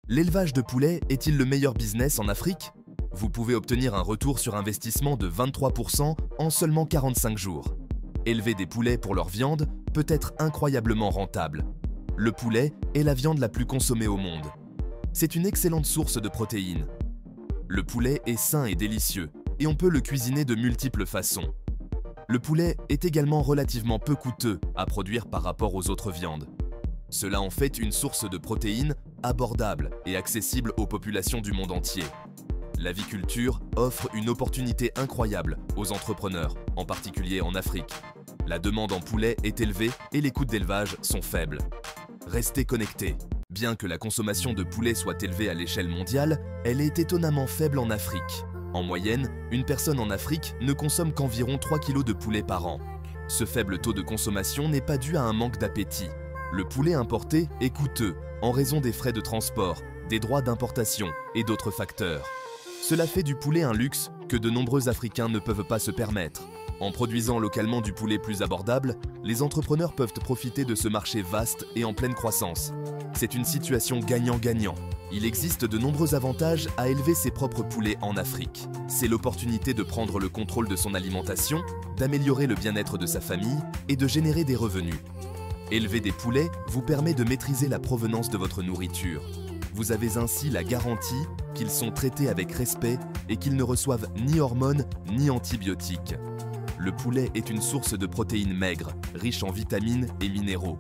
L'élevage de poulets est-il le meilleur business en Afrique? Vous pouvez obtenir un retour sur investissement de 23% en seulement 45 jours. Élever des poulets pour leur viande peut être incroyablement rentable. Le poulet est la viande la plus consommée au monde. C'est une excellente source de protéines. Le poulet est sain et délicieux, et on peut le cuisiner de multiples façons. Le poulet est également relativement peu coûteux à produire par rapport aux autres viandes. Cela en fait une source de protéines abordable et accessible aux populations du monde entier. L'aviculture offre une opportunité incroyable aux entrepreneurs, en particulier en Afrique. La demande en poulet est élevée et les coûts d'élevage sont faibles. Restez connectés. Bien que la consommation de poulet soit élevée à l'échelle mondiale, elle est étonnamment faible en Afrique. En moyenne, une personne en Afrique ne consomme qu'environ 3 kg de poulet par an. Ce faible taux de consommation n'est pas dû à un manque d'appétit. Le poulet importé est coûteux en raison des frais de transport, des droits d'importation et d'autres facteurs. Cela fait du poulet un luxe que de nombreux Africains ne peuvent pas se permettre. En produisant localement du poulet plus abordable, les entrepreneurs peuvent profiter de ce marché vaste et en pleine croissance. C'est une situation gagnant-gagnant. Il existe de nombreux avantages à élever ses propres poulets en Afrique. C'est l'opportunité de prendre le contrôle de son alimentation, d'améliorer le bien-être de sa famille et de générer des revenus. Élever des poulets vous permet de maîtriser la provenance de votre nourriture. Vous avez ainsi la garantie qu'ils sont traités avec respect et qu'ils ne reçoivent ni hormones ni antibiotiques. Le poulet est une source de protéines maigres, riche en vitamines et minéraux.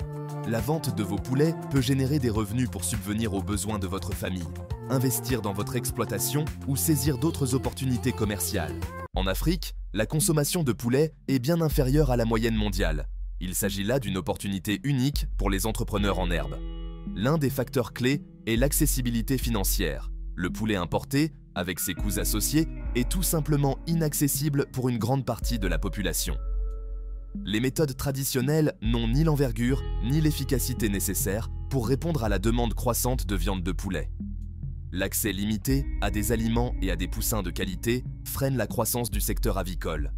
La vente de vos poulets peut générer des revenus pour subvenir aux besoins de votre famille, investir dans votre exploitation ou saisir d'autres opportunités commerciales. En Afrique, la consommation de poulet est bien inférieure à la moyenne mondiale. Il s'agit là d'une opportunité unique pour les entrepreneurs en herbe. L'un des facteurs clés est l'accessibilité financière. Le poulet importé, avec ses coûts associés, est tout simplement inaccessible pour une grande partie de la population. Les méthodes traditionnelles n'ont ni l'envergure ni l'efficacité nécessaires pour répondre à la demande croissante de viande de poulet. L'accès limité à des aliments et à des poussins de qualité freine la croissance du secteur avicole.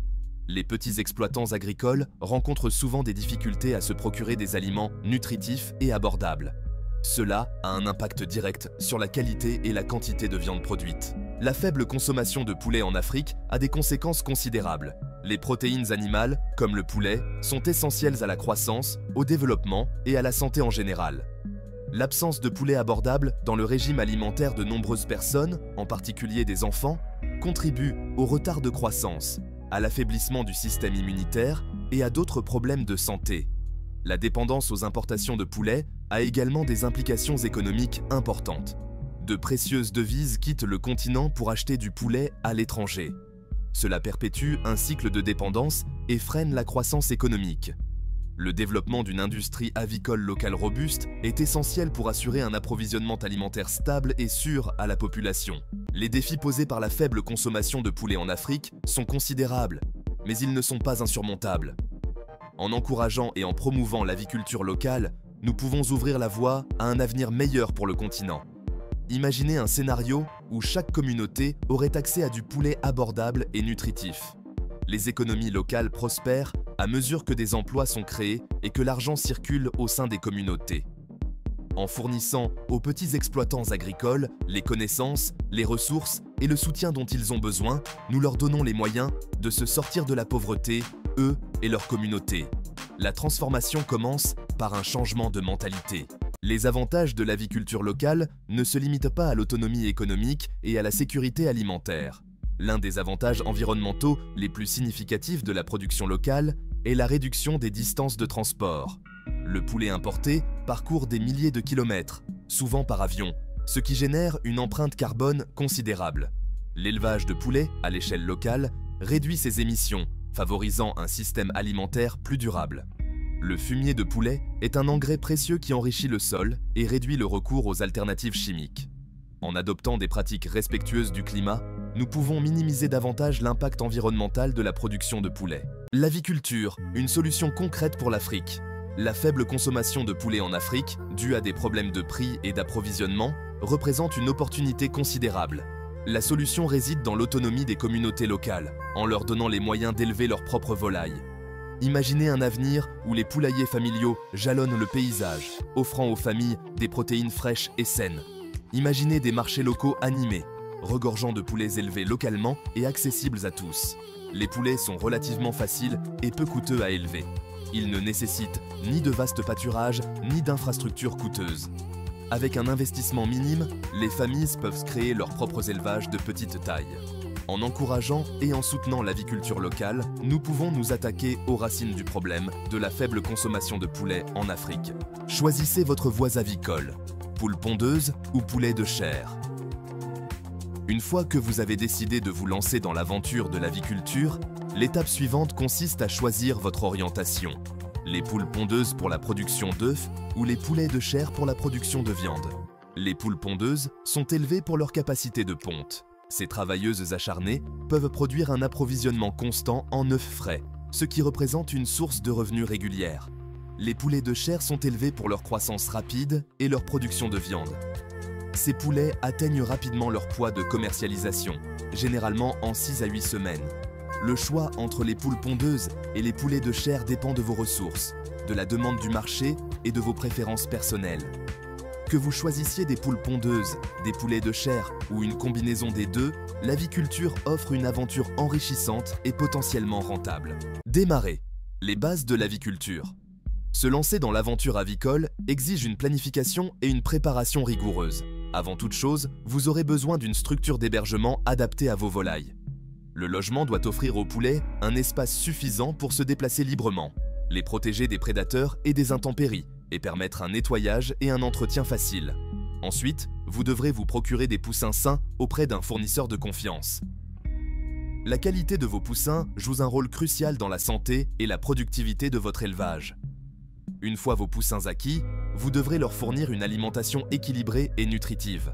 Les petits exploitants agricoles rencontrent souvent des difficultés à se procurer des aliments nutritifs et abordables. Cela a un impact direct sur la qualité et la quantité de viande produite. La faible consommation de poulet en Afrique a des conséquences considérables. Les protéines animales, comme le poulet, sont essentielles à la croissance, au développement et à la santé en général. L'absence de poulet abordable dans le régime alimentaire de nombreuses personnes, en particulier des enfants, contribue au retard de croissance, à l'affaiblissement du système immunitaire et à d'autres problèmes de santé. La dépendance aux importations de poulet a également des implications économiques importantes. De précieuses devises quittent le continent pour acheter du poulet à l'étranger. Cela perpétue un cycle de dépendance et freine la croissance économique. Le développement d'une industrie avicole locale robuste est essentiel pour assurer un approvisionnement alimentaire stable et sûr à la population. Les défis posés par la faible consommation de poulet en Afrique sont considérables, mais ils ne sont pas insurmontables. En encourageant et en promouvant l'aviculture locale, nous pouvons ouvrir la voie à un avenir meilleur pour le continent. Imaginez un scénario où chaque communauté aurait accès à du poulet abordable et nutritif. Les économies locales prospèrent à mesure que des emplois sont créés et que l'argent circule au sein des communautés. En fournissant aux petits exploitants agricoles les connaissances, les ressources et le soutien dont ils ont besoin, nous leur donnons les moyens de se sortir de la pauvreté, eux et leur communauté. La transformation commence par un changement de mentalité. Les avantages de l'aviculture locale ne se limitent pas à l'autonomie économique et à la sécurité alimentaire. L'un des avantages environnementaux les plus significatifs de la production locale est la réduction des distances de transport. Le poulet importé parcourt des milliers de kilomètres, souvent par avion, ce qui génère une empreinte carbone considérable. L'élevage de poulet à l'échelle locale réduit ses émissions, favorisant un système alimentaire plus durable. Le fumier de poulet est un engrais précieux qui enrichit le sol et réduit le recours aux alternatives chimiques. En adoptant des pratiques respectueuses du climat, nous pouvons minimiser davantage l'impact environnemental de la production de poulet. L'aviculture, une solution concrète pour l'Afrique. La faible consommation de poulet en Afrique, due à des problèmes de prix et d'approvisionnement, représente une opportunité considérable. La solution réside dans l'autonomie des communautés locales, en leur donnant les moyens d'élever leurs propres volailles. Imaginez un avenir où les poulaillers familiaux jalonnent le paysage, offrant aux familles des protéines fraîches et saines. Imaginez des marchés locaux animés, regorgeant de poulets élevés localement et accessibles à tous. Les poulets sont relativement faciles et peu coûteux à élever. Ils ne nécessitent ni de vastes pâturages, ni d'infrastructures coûteuses. Avec un investissement minime, les familles peuvent créer leurs propres élevages de petite taille. En encourageant et en soutenant l'aviculture locale, nous pouvons nous attaquer aux racines du problème de la faible consommation de poulet en Afrique. Choisissez votre voie avicole, poule pondeuse ou poulet de chair. Une fois que vous avez décidé de vous lancer dans l'aventure de l'aviculture, l'étape suivante consiste à choisir votre orientation. Les poules pondeuses pour la production d'œufs ou les poulets de chair pour la production de viande. Les poules pondeuses sont élevées pour leur capacité de ponte. Ces travailleuses acharnées peuvent produire un approvisionnement constant en œufs frais, ce qui représente une source de revenus régulière. Les poulets de chair sont élevés pour leur croissance rapide et leur production de viande. Ces poulets atteignent rapidement leur poids de commercialisation, généralement en 6 à 8 semaines. Le choix entre les poules pondeuses et les poulets de chair dépend de vos ressources, de la demande du marché et de vos préférences personnelles. Que vous choisissiez des poules pondeuses, des poulets de chair ou une combinaison des deux, l'aviculture offre une aventure enrichissante et potentiellement rentable. Démarrer. Les bases de l'aviculture. Se lancer dans l'aventure avicole exige une planification et une préparation rigoureuses. Avant toute chose, vous aurez besoin d'une structure d'hébergement adaptée à vos volailles. Le logement doit offrir aux poulets un espace suffisant pour se déplacer librement, les protéger des prédateurs et des intempéries, et permettre un nettoyage et un entretien facile. Ensuite, vous devrez vous procurer des poussins sains auprès d'un fournisseur de confiance. La qualité de vos poussins joue un rôle crucial dans la santé et la productivité de votre élevage. Une fois vos poussins acquis, vous devrez leur fournir une alimentation équilibrée et nutritive.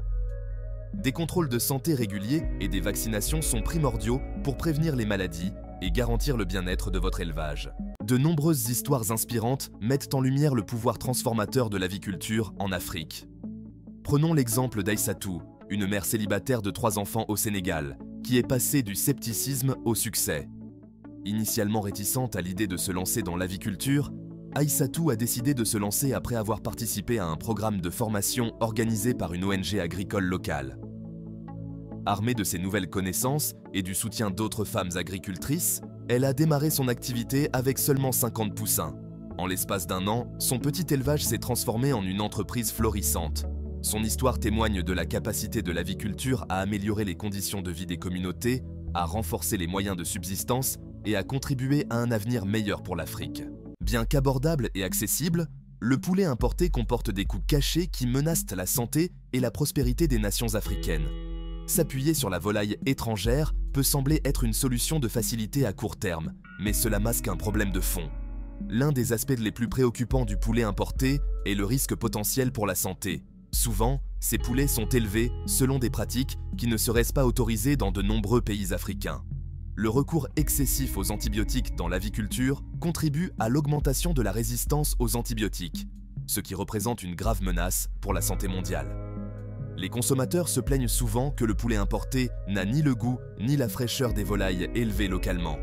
Des contrôles de santé réguliers et des vaccinations sont primordiaux pour prévenir les maladies et garantir le bien-être de votre élevage. De nombreuses histoires inspirantes mettent en lumière le pouvoir transformateur de l'aviculture en Afrique. Prenons l'exemple d'Aïssatou, une mère célibataire de 3 enfants au Sénégal, qui est passée du scepticisme au succès. Initialement réticente à l'idée de se lancer dans l'aviculture, Aïssatou a décidé de se lancer après avoir participé à un programme de formation organisé par une ONG agricole locale. Armée de ses nouvelles connaissances et du soutien d'autres femmes agricultrices, elle a démarré son activité avec seulement 50 poussins. En l'espace d'1 an, son petit élevage s'est transformé en une entreprise florissante. Son histoire témoigne de la capacité de l'aviculture à améliorer les conditions de vie des communautés, à renforcer les moyens de subsistance et à contribuer à un avenir meilleur pour l'Afrique. Bien qu'abordable et accessible, le poulet importé comporte des coûts cachés qui menacent la santé et la prospérité des nations africaines. S'appuyer sur la volaille étrangère peut sembler être une solution de facilité à court terme, mais cela masque un problème de fond. L'un des aspects les plus préoccupants du poulet importé est le risque potentiel pour la santé. Souvent, ces poulets sont élevés selon des pratiques qui ne seraient pas autorisées dans de nombreux pays africains. Le recours excessif aux antibiotiques dans l'aviculture contribue à l'augmentation de la résistance aux antibiotiques, ce qui représente une grave menace pour la santé mondiale. Les consommateurs se plaignent souvent que le poulet importé n'a ni le goût ni la fraîcheur des volailles élevées localement.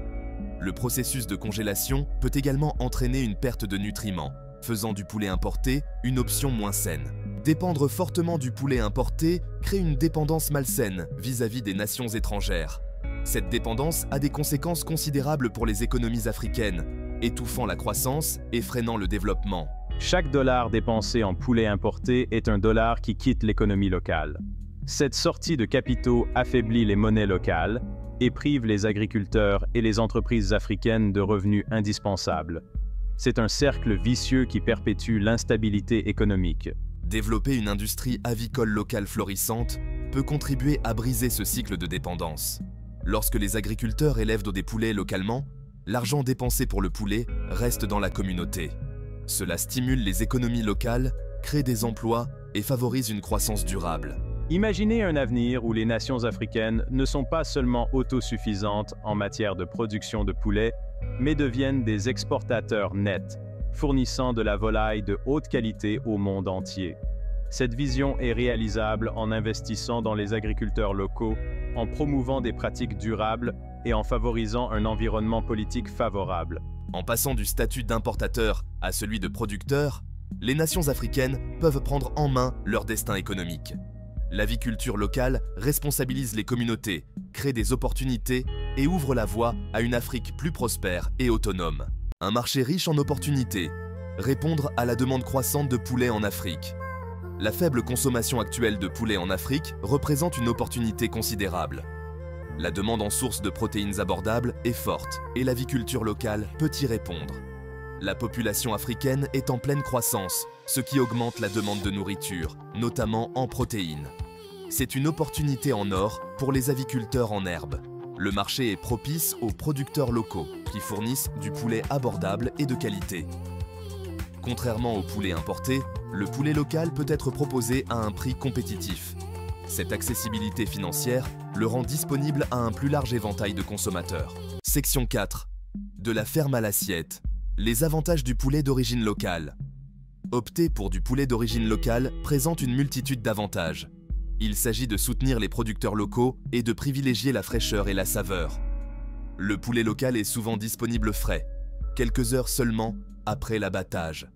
Le processus de congélation peut également entraîner une perte de nutriments, faisant du poulet importé une option moins saine. Dépendre fortement du poulet importé crée une dépendance malsaine vis-à-vis des nations étrangères. Cette dépendance a des conséquences considérables pour les économies africaines, étouffant la croissance et freinant le développement. Chaque dollar dépensé en poulet importé est un dollar qui quitte l'économie locale. Cette sortie de capitaux affaiblit les monnaies locales et prive les agriculteurs et les entreprises africaines de revenus indispensables. C'est un cercle vicieux qui perpétue l'instabilité économique. Développer une industrie avicole locale florissante peut contribuer à briser ce cycle de dépendance. Lorsque les agriculteurs élèvent des poulets localement, l'argent dépensé pour le poulet reste dans la communauté. Cela stimule les économies locales, crée des emplois et favorise une croissance durable. Imaginez un avenir où les nations africaines ne sont pas seulement autosuffisantes en matière de production de poulet, mais deviennent des exportateurs nets, fournissant de la volaille de haute qualité au monde entier. Cette vision est réalisable en investissant dans les agriculteurs locaux, en promouvant des pratiques durables et en favorisant un environnement politique favorable. En passant du statut d'importateur à celui de producteur, les nations africaines peuvent prendre en main leur destin économique. L'aviculture locale responsabilise les communautés, crée des opportunités et ouvre la voie à une Afrique plus prospère et autonome. Un marché riche en opportunités. Répondre à la demande croissante de poulet en Afrique. La faible consommation actuelle de poulet en Afrique représente une opportunité considérable. La demande en sources de protéines abordables est forte et l'aviculture locale peut y répondre. La population africaine est en pleine croissance, ce qui augmente la demande de nourriture, notamment en protéines. C'est une opportunité en or pour les aviculteurs en herbe. Le marché est propice aux producteurs locaux qui fournissent du poulet abordable et de qualité. Contrairement au poulet importé, le poulet local peut être proposé à un prix compétitif. Cette accessibilité financière le rend disponible à un plus large éventail de consommateurs. Section 4. De la ferme à l'assiette. Les avantages du poulet d'origine locale. Opter pour du poulet d'origine locale présente une multitude d'avantages. Il s'agit de soutenir les producteurs locaux et de privilégier la fraîcheur et la saveur. Le poulet local est souvent disponible frais, quelques heures seulement après l'abattage.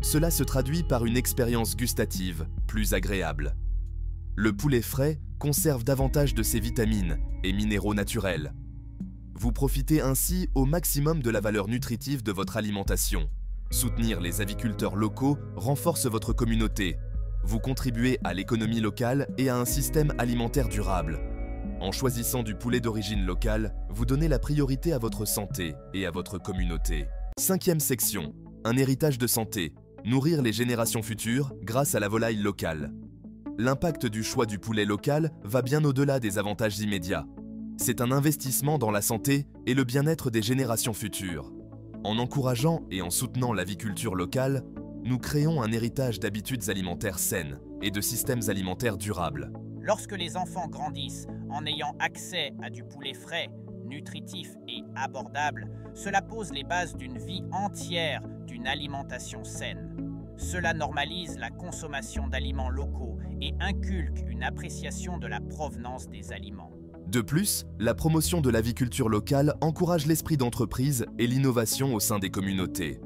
Cela se traduit par une expérience gustative plus agréable. Le poulet frais conserve davantage de ses vitamines et minéraux naturels. Vous profitez ainsi au maximum de la valeur nutritive de votre alimentation. Soutenir les aviculteurs locaux renforce votre communauté. Vous contribuez à l'économie locale et à un système alimentaire durable. En choisissant du poulet d'origine locale, vous donnez la priorité à votre santé et à votre communauté. Cinquième section. Un héritage de santé. Nourrir les générations futures grâce à la volaille locale. L'impact du choix du poulet local va bien au-delà des avantages immédiats. C'est un investissement dans la santé et le bien-être des générations futures. En encourageant et en soutenant l'aviculture locale, nous créons un héritage d'habitudes alimentaires saines et de systèmes alimentaires durables. Lorsque les enfants grandissent en ayant accès à du poulet frais, nutritif et abordable, cela pose les bases d'une vie entière d'une alimentation saine. Cela normalise la consommation d'aliments locaux et inculque une appréciation de la provenance des aliments. De plus, la promotion de l'aviculture locale encourage l'esprit d'entreprise et l'innovation au sein des communautés.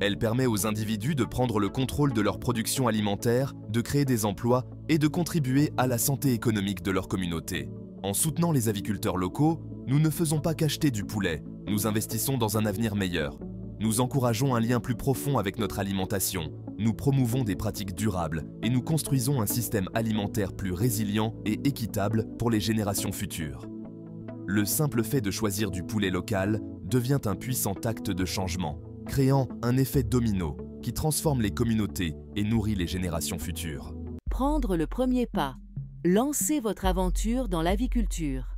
Elle permet aux individus de prendre le contrôle de leur production alimentaire, de créer des emplois et de contribuer à la santé économique de leur communauté. En soutenant les aviculteurs locaux, nous ne faisons pas qu'acheter du poulet, nous investissons dans un avenir meilleur. Nous encourageons un lien plus profond avec notre alimentation, nous promouvons des pratiques durables et nous construisons un système alimentaire plus résilient et équitable pour les générations futures. Le simple fait de choisir du poulet local devient un puissant acte de changement, créant un effet domino qui transforme les communautés et nourrit les générations futures. Prendre le premier pas. Lancez votre aventure dans l'aviculture.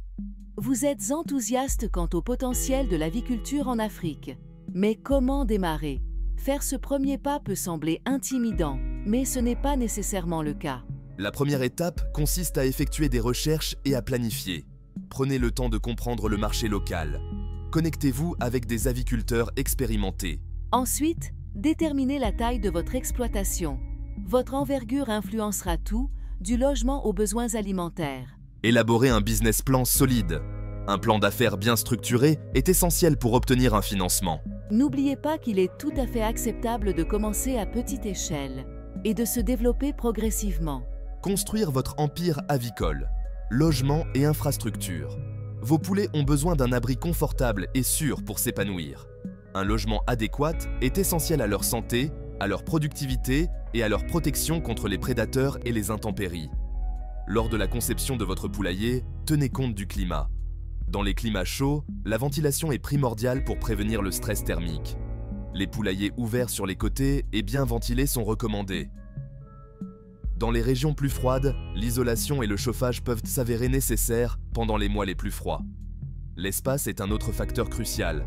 Vous êtes enthousiaste quant au potentiel de l'aviculture en Afrique. Mais comment démarrer? Faire ce premier pas peut sembler intimidant, mais ce n'est pas nécessairement le cas. La première étape consiste à effectuer des recherches et à planifier. Prenez le temps de comprendre le marché local. Connectez-vous avec des aviculteurs expérimentés. Ensuite, déterminez la taille de votre exploitation. Votre envergure influencera tout, du logement aux besoins alimentaires. Élaborez un business plan solide. Un plan d'affaires bien structuré est essentiel pour obtenir un financement. N'oubliez pas qu'il est tout à fait acceptable de commencer à petite échelle et de se développer progressivement. Construire votre empire avicole. Logement et infrastructures. Vos poulets ont besoin d'un abri confortable et sûr pour s'épanouir. Un logement adéquat est essentiel à leur santé, à leur productivité et à leur protection contre les prédateurs et les intempéries. Lors de la conception de votre poulailler, tenez compte du climat. Dans les climats chauds, la ventilation est primordiale pour prévenir le stress thermique. Les poulaillers ouverts sur les côtés et bien ventilés sont recommandés. Dans les régions plus froides, l'isolation et le chauffage peuvent s'avérer nécessaires pendant les mois les plus froids. L'espace est un autre facteur crucial.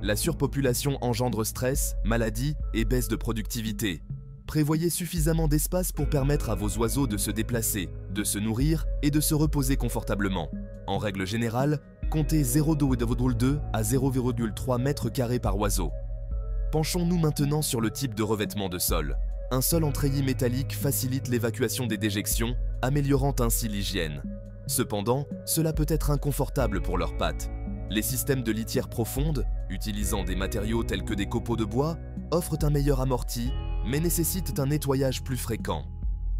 La surpopulation engendre stress, maladies et baisse de productivité. Prévoyez suffisamment d'espace pour permettre à vos oiseaux de se déplacer, de se nourrir et de se reposer confortablement. En règle générale, comptez 0,2 à 0,3 m² par oiseau. Penchons-nous maintenant sur le type de revêtement de sol. Un sol en treillis métallique facilite l'évacuation des déjections, améliorant ainsi l'hygiène. Cependant, cela peut être inconfortable pour leurs pattes. Les systèmes de litière profonde, utilisant des matériaux tels que des copeaux de bois, offrent un meilleur amorti, mais nécessitent un nettoyage plus fréquent.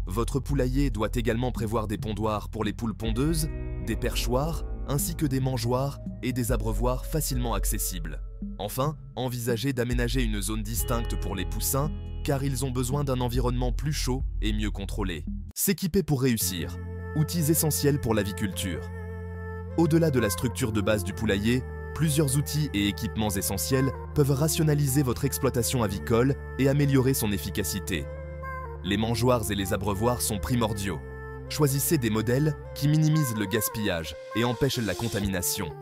Votre poulailler doit également prévoir des pondoirs pour les poules pondeuses, des perchoirs, ainsi que des mangeoires et des abreuvoirs facilement accessibles. Enfin, envisagez d'aménager une zone distincte pour les poussins, car ils ont besoin d'un environnement plus chaud et mieux contrôlé. S'équiper pour réussir. Outils essentiels pour l'aviculture. Au-delà de la structure de base du poulailler, plusieurs outils et équipements essentiels peuvent rationaliser votre exploitation avicole et améliorer son efficacité. Les mangeoires et les abreuvoirs sont primordiaux. Choisissez des modèles qui minimisent le gaspillage et empêchent la contamination.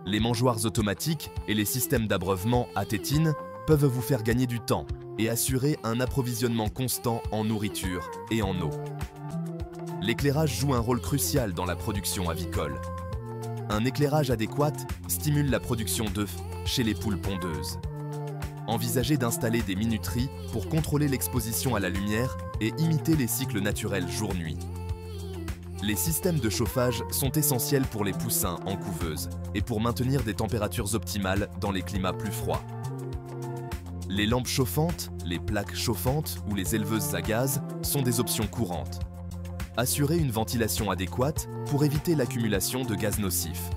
Les mangeoires automatiques et les systèmes d'abreuvement à tétine peuvent vous faire gagner du temps et assurer un approvisionnement constant en nourriture et en eau. L'éclairage joue un rôle crucial dans la production avicole. Un éclairage adéquat stimule la production d'œufs chez les poules pondeuses. Envisagez d'installer des minuteries pour contrôler l'exposition à la lumière et imiter les cycles naturels jour-nuit. Les systèmes de chauffage sont essentiels pour les poussins en couveuse et pour maintenir des températures optimales dans les climats plus froids. Les lampes chauffantes, les plaques chauffantes ou les éleveuses à gaz sont des options courantes. Assurez une ventilation adéquate pour éviter l'accumulation de gaz nocifs.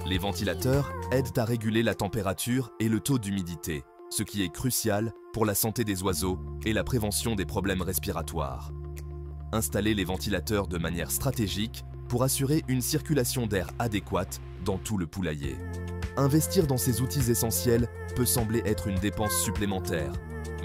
Les ventilateurs aident à réguler la température et le taux d'humidité, ce qui est crucial pour la santé des oiseaux et la prévention des problèmes respiratoires. Installez les ventilateurs de manière stratégique pour assurer une circulation d'air adéquate dans tout le poulailler. Investir dans ces outils essentiels peut sembler être une dépense supplémentaire,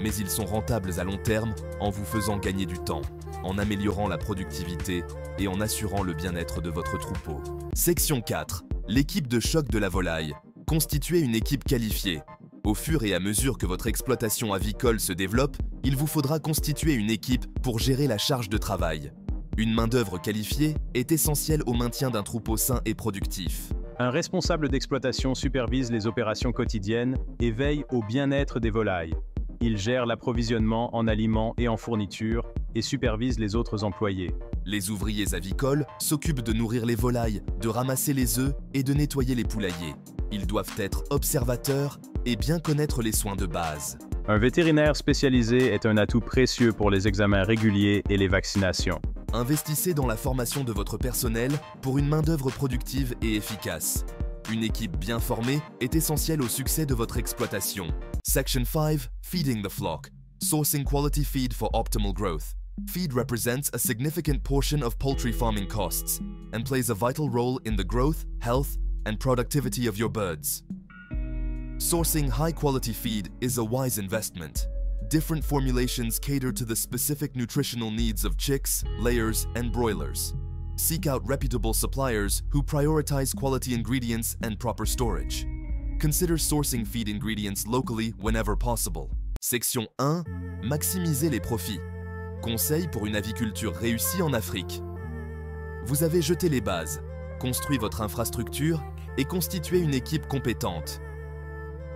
mais ils sont rentables à long terme en vous faisant gagner du temps, en améliorant la productivité et en assurant le bien-être de votre troupeau. Section 4. L'équipe de choc de la volaille. Constituez une équipe qualifiée. Au fur et à mesure que votre exploitation avicole se développe, il vous faudra constituer une équipe pour gérer la charge de travail. Une main-d'œuvre qualifiée est essentielle au maintien d'un troupeau sain et productif. Un responsable d'exploitation supervise les opérations quotidiennes et veille au bien-être des volailles. Il gère l'approvisionnement en aliments et en fournitures et supervise les autres employés. Les ouvriers avicoles s'occupent de nourrir les volailles, de ramasser les œufs et de nettoyer les poulaillers. Ils doivent être observateurs et bien connaître les soins de base. Un vétérinaire spécialisé est un atout précieux pour les examens réguliers et les vaccinations. Investissez dans la formation de votre personnel pour une main-d'œuvre productive et efficace. Une équipe bien formée est essentielle au succès de votre exploitation. Section 5. Feeding the flock. Sourcing quality feed for optimal growth. Feed represents a significant portion of poultry farming costs and plays a vital role in the growth, health, and productivity of your birds. Sourcing high-quality feed is a wise investment. Different formulations cater to the specific nutritional needs of chicks, layers, and broilers. Seek out reputable suppliers who prioritize quality ingredients and proper storage. Consider sourcing feed ingredients locally whenever possible. Section 1. Maximiser les profits. Conseils pour une aviculture réussie en Afrique. Vous avez jeté les bases, construit votre infrastructure et constitué une équipe compétente.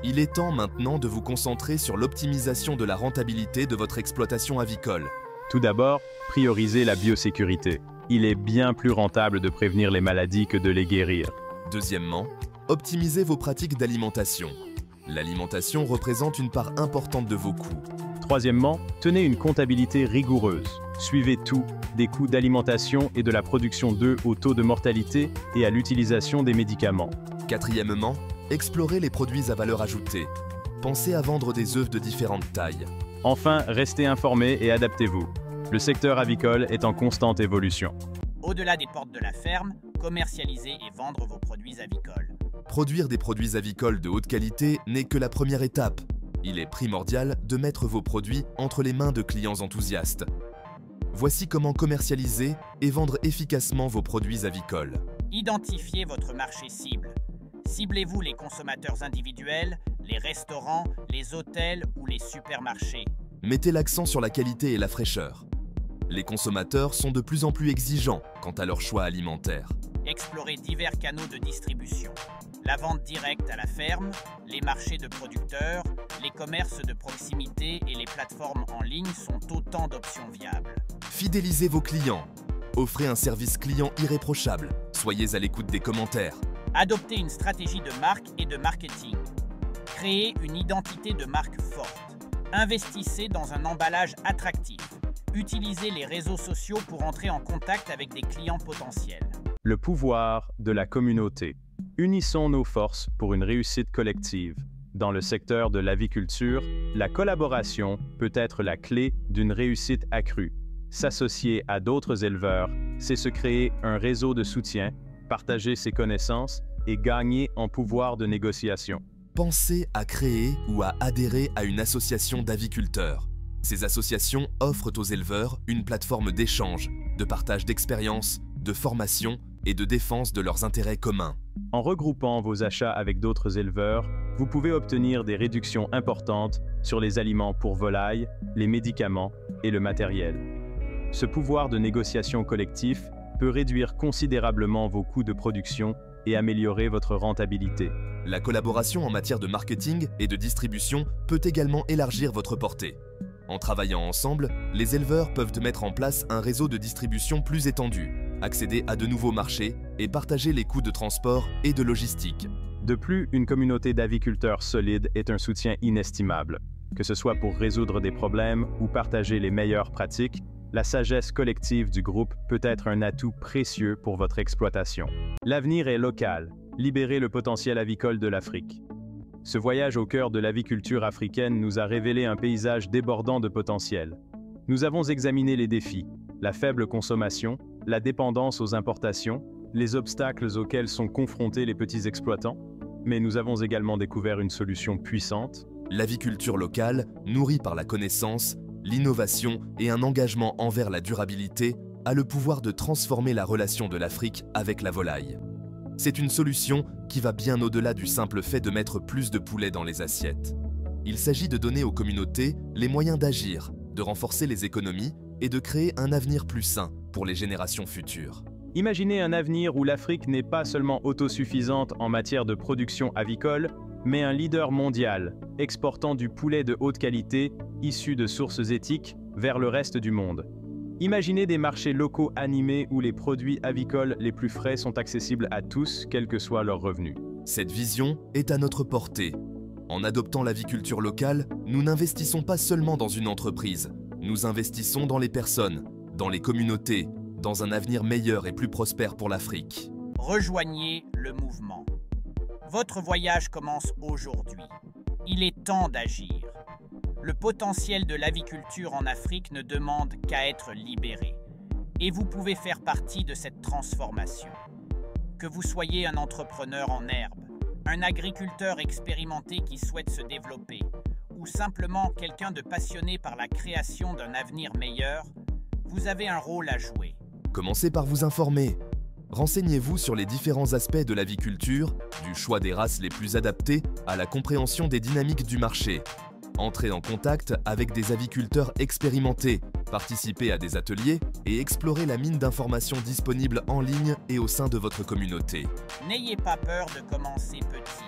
Il est temps maintenant de vous concentrer sur l'optimisation de la rentabilité de votre exploitation avicole. Tout d'abord, priorisez la biosécurité. Il est bien plus rentable de prévenir les maladies que de les guérir. Deuxièmement, optimisez vos pratiques d'alimentation. L'alimentation représente une part importante de vos coûts. Troisièmement, tenez une comptabilité rigoureuse. Suivez tout, des coûts d'alimentation et de la production d'œufs au taux de mortalité et à l'utilisation des médicaments. Quatrièmement, explorez les produits à valeur ajoutée. Pensez à vendre des œufs de différentes tailles. Enfin, restez informés et adaptez-vous. Le secteur avicole est en constante évolution. Au-delà des portes de la ferme, commercialisez et vendre vos produits avicoles. Produire des produits avicoles de haute qualité n'est que la première étape. Il est primordial de mettre vos produits entre les mains de clients enthousiastes. Voici comment commercialiser et vendre efficacement vos produits avicoles. Identifiez votre marché cible. Ciblez-vous les consommateurs individuels, les restaurants, les hôtels ou les supermarchés. Mettez l'accent sur la qualité et la fraîcheur. Les consommateurs sont de plus en plus exigeants quant à leur choix alimentaire. Explorez divers canaux de distribution. La vente directe à la ferme, les marchés de producteurs, les commerces de proximité et les plateformes en ligne sont autant d'options viables. Fidélisez vos clients. Offrez un service client irréprochable. Soyez à l'écoute des commentaires. Adoptez une stratégie de marque et de marketing. Créez une identité de marque forte. Investissez dans un emballage attractif. Utilisez les réseaux sociaux pour entrer en contact avec des clients potentiels. Le pouvoir de la communauté. Unissons nos forces pour une réussite collective. Dans le secteur de l'aviculture, la collaboration peut être la clé d'une réussite accrue. S'associer à d'autres éleveurs, c'est se créer un réseau de soutien, partager ses connaissances et gagner en pouvoir de négociation. Pensez à créer ou à adhérer à une association d'aviculteurs. Ces associations offrent aux éleveurs une plateforme d'échange, de partage d'expériences, de formation et de défense de leurs intérêts communs. En regroupant vos achats avec d'autres éleveurs, vous pouvez obtenir des réductions importantes sur les aliments pour volailles, les médicaments et le matériel. Ce pouvoir de négociation collectif peut réduire considérablement vos coûts de production et améliorer votre rentabilité. La collaboration en matière de marketing et de distribution peut également élargir votre portée. En travaillant ensemble, les éleveurs peuvent mettre en place un réseau de distribution plus étendu, accéder à de nouveaux marchés et partager les coûts de transport et de logistique. De plus, une communauté d'aviculteurs solides est un soutien inestimable. Que ce soit pour résoudre des problèmes ou partager les meilleures pratiques, la sagesse collective du groupe peut être un atout précieux pour votre exploitation. L'avenir est local. Libérez le potentiel avicole de l'Afrique. Ce voyage au cœur de l'aviculture africaine nous a révélé un paysage débordant de potentiel. Nous avons examiné les défis, la faible consommation, la dépendance aux importations, les obstacles auxquels sont confrontés les petits exploitants, mais nous avons également découvert une solution puissante. L'aviculture locale, nourrie par la connaissance, l'innovation et un engagement envers la durabilité, a le pouvoir de transformer la relation de l'Afrique avec la volaille. C'est une solution qui va bien au-delà du simple fait de mettre plus de poulets dans les assiettes. Il s'agit de donner aux communautés les moyens d'agir, de renforcer les économies et de créer un avenir plus sain pour les générations futures. Imaginez un avenir où l'Afrique n'est pas seulement autosuffisante en matière de production avicole, mais un leader mondial, exportant du poulet de haute qualité, issu de sources éthiques, vers le reste du monde. Imaginez des marchés locaux animés où les produits avicoles les plus frais sont accessibles à tous, quels que soient leurs revenus. Cette vision est à notre portée. En adoptant l'aviculture locale, nous n'investissons pas seulement dans une entreprise, nous investissons dans les personnes, dans les communautés, dans un avenir meilleur et plus prospère pour l'Afrique. Rejoignez le mouvement. Votre voyage commence aujourd'hui. Il est temps d'agir. Le potentiel de l'aviculture en Afrique ne demande qu'à être libéré. Et vous pouvez faire partie de cette transformation. Que vous soyez un entrepreneur en herbe, un agriculteur expérimenté qui souhaite se développer, ou simplement quelqu'un de passionné par la création d'un avenir meilleur, vous avez un rôle à jouer. Commencez par vous informer. Renseignez-vous sur les différents aspects de l'aviculture, du choix des races les plus adaptées à la compréhension des dynamiques du marché. Entrez en contact avec des aviculteurs expérimentés, participez à des ateliers et explorez la mine d'informations disponibles en ligne et au sein de votre communauté. N'ayez pas peur de commencer petit.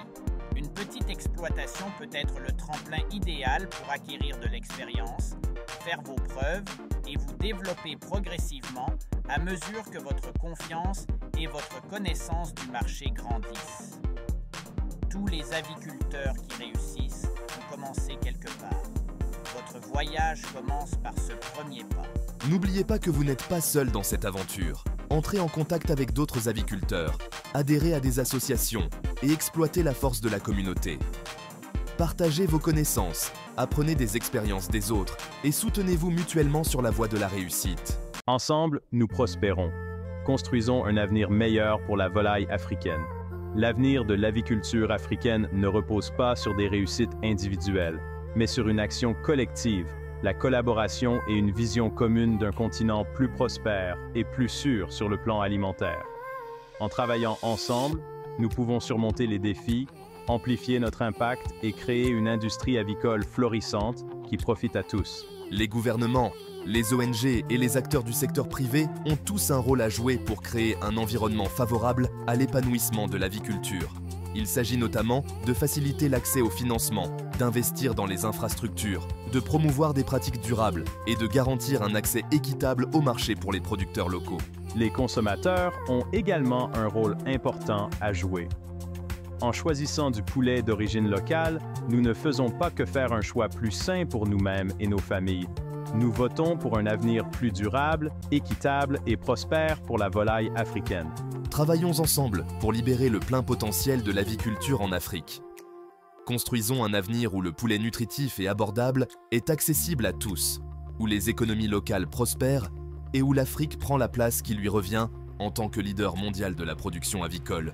Une petite exploitation peut être le tremplin idéal pour acquérir de l'expérience, faire vos preuves et vous développer progressivement à mesure que votre confiance et votre connaissance du marché grandissent. Tous les aviculteurs qui réussissent ont commencé quelque part. Votre voyage commence par ce premier pas. N'oubliez pas que vous n'êtes pas seul dans cette aventure. Entrez en contact avec d'autres aviculteurs, adhérez à des associations et exploitez la force de la communauté. Partagez vos connaissances, apprenez des expériences des autres et soutenez-vous mutuellement sur la voie de la réussite. Ensemble, nous prospérons. Construisons un avenir meilleur pour la volaille africaine. L'avenir de l'aviculture africaine ne repose pas sur des réussites individuelles, mais sur une action collective, la collaboration et une vision commune d'un continent plus prospère et plus sûr sur le plan alimentaire. En travaillant ensemble, nous pouvons surmonter les défis, amplifier notre impact et créer une industrie avicole florissante qui profite à tous. Les gouvernements, les ONG et les acteurs du secteur privé ont tous un rôle à jouer pour créer un environnement favorable à l'épanouissement de l'aviculture. Il s'agit notamment de faciliter l'accès au financement, d'investir dans les infrastructures, de promouvoir des pratiques durables et de garantir un accès équitable au marché pour les producteurs locaux. Les consommateurs ont également un rôle important à jouer. En choisissant du poulet d'origine locale, nous ne faisons pas que faire un choix plus sain pour nous-mêmes et nos familles. Nous votons pour un avenir plus durable, équitable et prospère pour la volaille africaine. Travaillons ensemble pour libérer le plein potentiel de l'aviculture en Afrique. Construisons un avenir où le poulet nutritif et abordable est accessible à tous, où les économies locales prospèrent et où l'Afrique prend la place qui lui revient en tant que leader mondial de la production avicole.